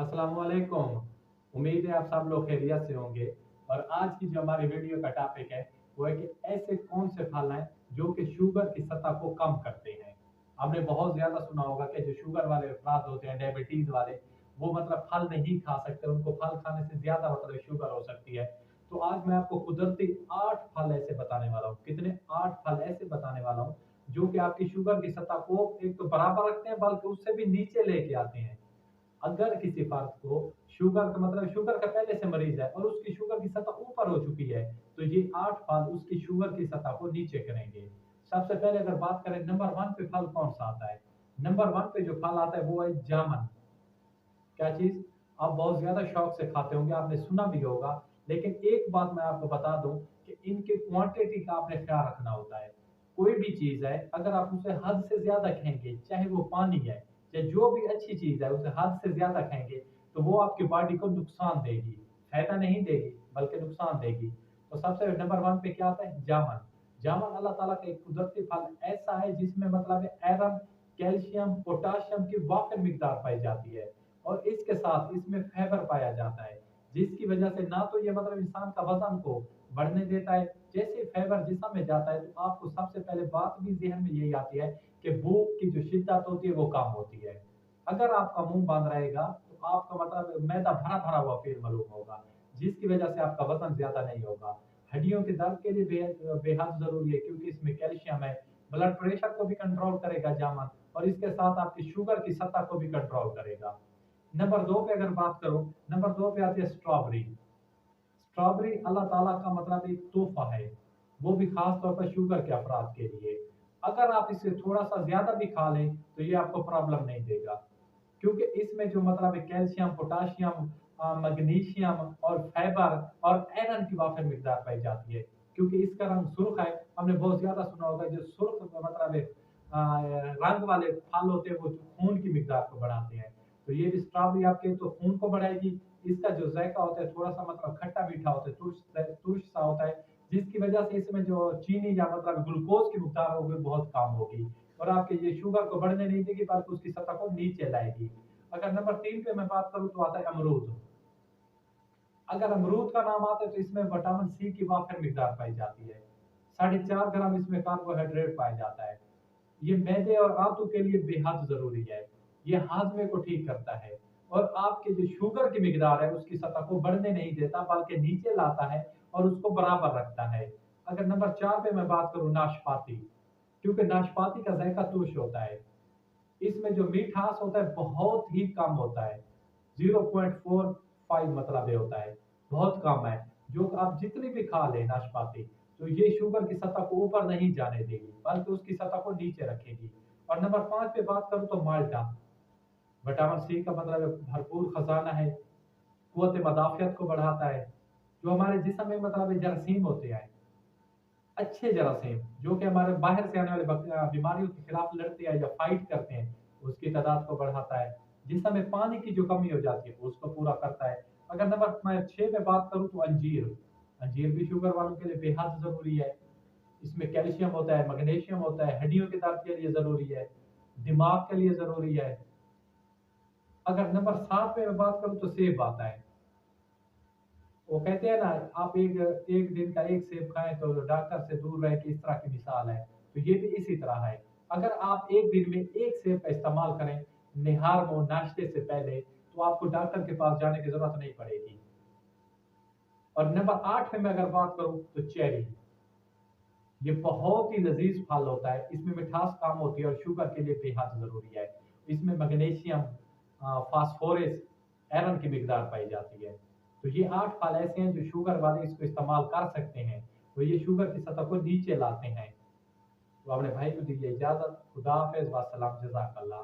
अस्सलाम वालेकुम। उम्मीद है आप सब लोग खैरियत से होंगे। और आज की जो हमारी वीडियो का टॉपिक है वो है कि ऐसे कौन से फल हैं जो कि शुगर की सतह को कम करते हैं। आपने बहुत ज़्यादा सुना होगा कि जो शुगर वाले अफराद होते हैं, डायबिटीज़ वाले, वो मतलब फल नहीं खा सकते, उनको फल खाने से ज़्यादा मतलब शुगर हो सकती है। तो आज मैं आपको कुदरती 8 फल ऐसे बताने वाला हूँ। कितने? 8 फल ऐसे बताने वाला हूँ जो कि आपकी शुगर की सतह को एक तो बराबर रखते हैं बल्कि उससे भी नीचे लेके आते हैं। अगर किसी फर्द को शुगर का मतलब शुगर का पहले से मरीज है और उसकी शुगर की सतह ऊपर हो चुकी है, तो ये 8 फल उसकी शुगर की सतह को नीचे करेंगे। सबसे पहले अगर बात करें नंबर 1 पे फल कौन सा आता है? नंबर 1 पे जो फल आता है वो है जामुन। क्या चीज़? आप बहुत ज़्यादा शौक से खाते होंगे, आपने सुना भी होगा। लेकिन एक बात मैं आपको बता दूँ कि इनकी क्वांटिटी का आपने ख़्याल रखना होता है। कोई भी चीज़ है, अगर आप उसे हद से ज़्यादा खाएँगे, चाहे वो पानी है या जो भी अच्छी चीज़ है, उसे हद से ज़्यादा खाएँगे, तो वो आपकी बॉडी को नुकसान देगी। फ़ायदा नहीं देगी, बल्कि नुकसान देगी। तो सबसे नंबर 1 पे क्या आता है? जामुन। जामुन अल्लाह ताला का एक कुदरती फल ऐसा है जिसमें मतलब है आयरन, कैल्शियम, पोटेशियम की वाफ़िर मिक़दार पाई जाती है। और इसके साथ इसमें फाइबर पाया जाता है, जिसकी वजह से ना तो ये मतलब इंसान का वजन को बढ़ने देता है। जैसे ही फाइबर जिस्म में जाता है तो आपको सबसे पहले बात भी ज़हन में यही आती है कि भूख की जो शिद्दत होती है वो कम होती है। अगर आपका मुँह बंद रहेगा तो आपका मतलब मैदा भरा-भरा हुआ फ़ील मालूम होगा, जिसकी वजह से आपका वज़न ज़्यादा नहीं होगा। हड्डियों के दर्द के लिए बेहद ज़रूरी है क्योंकि इसमें कैल्शियम है, ब्लड प्रेशर को भी कंट्रोल करेगा जामुन और इसके साथ आपकी शुगर की सतह को भी कंट्रोल करेगा। नंबर 2 पे अगर बात करूँ, नंबर 2 पे आती है स्ट्रॉबेरी। स्ट्रॉबेरी अल्लाह ताला का मतलब एक तोहफ़ा है, वो भी ख़ास तौर पर शुगर के अफ़राद के लिए। अगर आप इसे थोड़ा-सा ज़्यादा भी खा लें, तो ये आपको प्रॉब्लम नहीं देगा, क्योंकि इसमें जो मतलब है कैल्शियम, पोटेशियम, मैग्नीशियम और फाइबर और आयरन की वाफ़िर मिक़दार पाई जाती है। क्योंकि इसका रंग सुर्ख़ है, हमने बहुत ज़्यादा सुना होगा जो सुर्ख़ मतलब है रंग वाले फल होते हैं वो जो खून की मिक़दार को बढ़ाते हैं। तो ये भी स्ट्रॉबेरी आपके तो खून को बढ़ाएगी, इसका जो ज़ायक़ा होता है थोड़ा-सा मतलब खट्टा-मीठा होता है, तुर्श-सा होता है, जिसकी वजह से इसमें जो चीनी या मतलब ग्लूकोज़ की मिक़दार होगी बहुत कम होगी और आपके ये शुगर को बढ़ने नहीं देगी बल्कि उसकी सतह को नीचे लाएगी। अगर नंबर 3 पे मैं बात करूँ तो आता है अमरूद। अगर अमरूद का नाम आता है तो इसमें विटामिन सी की वाफ़िर मिक़दार पाई जाती है। 4.5 ग्राम इसमें कार्बोहाइड्रेट पाया जाता है। ये मैदे और आंतों के लिए बेहद ज़रूरी है। ये हाज़मे को ठीक करता है और आपके जो शुगर की मिक़दार है उसकी सतह को बढ़ने नहीं देता बल्कि नीचे लाता है और उसको बराबर रखता है। अगर नंबर 4 पे मैं बात करूँ नाशपाती, क्योंकि नाशपाती का ज़ायक़ा तुर्श होता है। इसमें जो मिठास होता है बहुत ही कम होता है, 0.45 मतलब ये होता है, बहुत कम है, जो आप जितनी भी खा लें नाशपाती, तो ये शुगर की सतह को ऊपर नहीं जाने देगी, बल्कि उसकी सतह को नीचे रखेगी। और नंबर 5 पे बात करूँ तो माल्टा, विटामिन सी का मतलब भरपूर खजाना है, कुव्वत मदाफ़ियत को बढ़ाता है, जो हमारे जिस्म में मतलब जरासीम होते हैं, अच्छे जरासीम जो कि हमारे बाहर से आने वाले बीमारियों के खिलाफ लड़ते हैं या फाइट करते हैं, उसकी तादाद को बढ़ाता है। जिसम में पानी की जो कमी हो जाती है उसको पूरा करता है। अगर नंबर मैं 6 में बात करूँ तो अंजीर, अंजीर भी शुगर वालों के लिए बेहद ज़रूरी है। इसमें कैल्शियम होता है, मैग्नीशियम होता है, हड्डियों के दर्द के लिए ज़रूरी है, दिमाग के लिए ज़रूरी है। अगर नंबर 7 पे मैं बात करूँ तो सेब आता है। वो कहते हैं ना, आप एक एक दिन का एक सेब खाएँ तो डॉक्टर से दूर रहे कि इस तरह की मिसाल है। तो ये भी इसी तरह है। अगर आप एक दिन में एक सेब का इस्तेमाल करें, निहार को नाश्ते से पहले, तो आपको डॉक्टर के पास जाने की ज़रूरत नहीं पड़ेगी। और नंबर 8 पे मैं अगर बात करूँ तो चेरी, ये बहुत ही लज़ीज़ फल होता है। इसमें मिठास कम होती है और शुगर के लिए बेहद ज़रूरी है। इसमें मैग्नीशियम, फास्फोरस, आयरन की मिक़दार पाई जाती है। तो ये 8 फल ऐसे हैं जो शुगर वाले इसको इस्तेमाल कर सकते हैं। तो ये शुगर की सतह को नीचे लाते हैं। तो अपने भाई को दीजिए इजाज़त। खुदा हाफ़िज़ व सलाम, जज़ाकल्लाह।